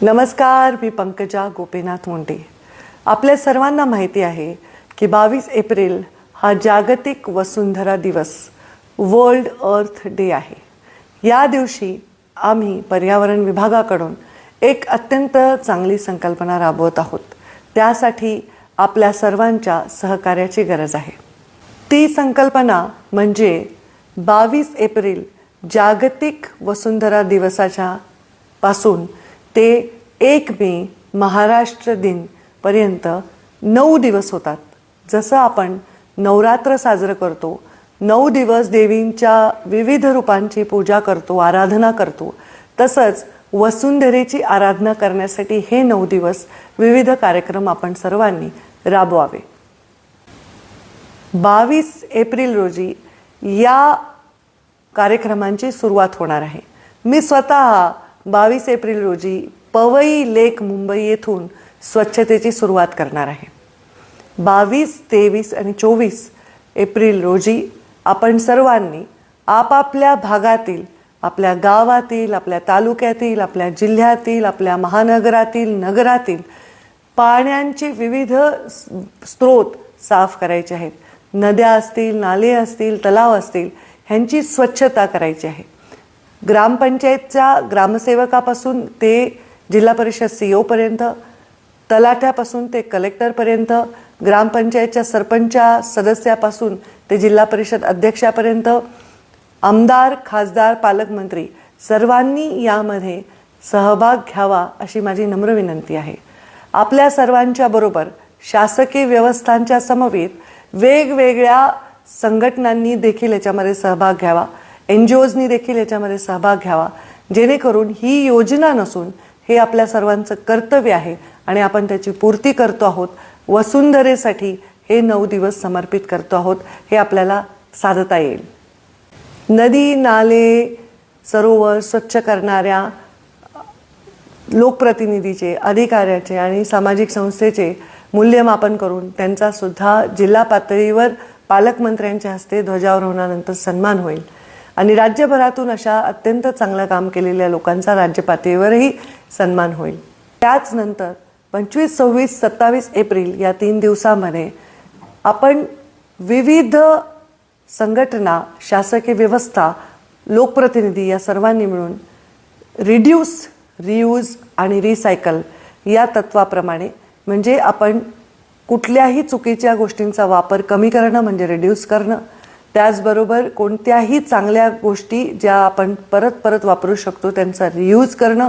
नमस्कार, मी पंकजा गोपीनाथ मुंडे। आपल्या सर्वांना माहिती आहे की 22 एप्रिल हा जागतिक वसुंधरा दिवस वर्ल्ड अर्थ डे आहे। या दिवशी आम्ही पर्यावरण विभागाकडून एक अत्यंत चांगली संकल्पना राबवत आहोत। त्यासाठी आपल्या सर्वांच्या सहकार्याची गरज आहे। ती संकल्पना म्हणजे 22 एप्रिल जागतिक वसुंधरा दिवसाच्या पासून ते 1 मे महाराष्ट्र दिन पर्यंत 9 दिवस होतात। जसं आपण नवरात्र साजरं करतो, 9 दिवस देवींच्या विविध रूपांची पूजा करतो, आराधना करतो, तसंच वसुंधरेची आराधना करण्यासाठी हे 9 दिवस विविध कार्यक्रम आपण सर्वांनी राबवावे। 22 एप्रिल रोजी या कार्यक्रमांची सुरुवात होणार आहे। मी स्वतः 22 एप्रिल रोजी पवई लेक मुंबई येथून स्वच्छतेची सुरुवात करणार आहे। 22, 23 आणि 24 एप्रिल रोजी आपण सर्वांनी आपापल्या भागातील, आपल्या गावातील, आपल्या तालुक्यातील, आपल्या जिल्ह्यातील, आपल्या महानगरातील, नगरातील पाण्याचे विविध स्रोत साफ करायचे आहेत। नद्या असतील, नाले असतील, तलाव असतील, ह्यांची स्वच्छता करायची आहे। ग्रामपंचायतच्या ग्रामसेवकापासून ते जिल्हा परिषद CEO पर्यंत, तलाठ्यापासून ते कलेक्टरपर्यंत, ग्रामपंचायतच्या सरपंच सदस्यापासून ते जिल्हा परिषद अध्यक्षापर्यंत, आमदार, खासदार, पालकमंत्री सर्वांनी यामध्ये सहभाग घ्यावा अशी माझी नम्र विनंती आहे। आपल्या सर्वांच्या बरोबर शासकीय व्यवस्थांच्या समवेत वेगवेगळ्या संघटनांनी देखील याच्यामध्ये सहभाग घ्यावा, NGOजनी देखील याच्यामध्ये सहभाग घ्यावा, जेणेकरून ही योजना नसून हे आपल्या सर्वांचं कर्तव्य आहे आणि आपण त्याची पूर्ती करतो आहोत। वसुंधरेसाठी हे 9 दिवस समर्पित करतो आहोत, हे आपल्याला साधता येईल। नदी, नाले, सरोवर स्वच्छ करणाऱ्या लोकप्रतिनिधीचे, अधिकाऱ्याचे आणि सामाजिक संस्थेचे मूल्यमापन करून त्यांचा सुद्धा जिल्हा पातळीवर पालकमंत्र्यांच्या हस्ते ध्वजारोहणानंतर सन्मान होईल आणि राज्यभरातून अशा अत्यंत चांगलं काम केलेल्या लोकांचा राज्य पातळीवरही सन्मान होईल। त्याचनंतर 25, 26, 27 एप्रिल या 3 दिवसांमध्ये आपण विविध संघटना, शासकीय व्यवस्था, लोकप्रतिनिधी या सर्वांनी मिळून रिड्यूस, रियूज आणि रिसायकल या तत्वाप्रमाणे, म्हणजे आपण कुठल्याही चुकीच्या गोष्टींचा वापर कमी करणं म्हणजे रिड्यूस करणं, त्याचबरोबर कोणत्याही चांगल्या गोष्टी ज्या आपण परत परत वापरू शकतो त्यांचा रियूज करणं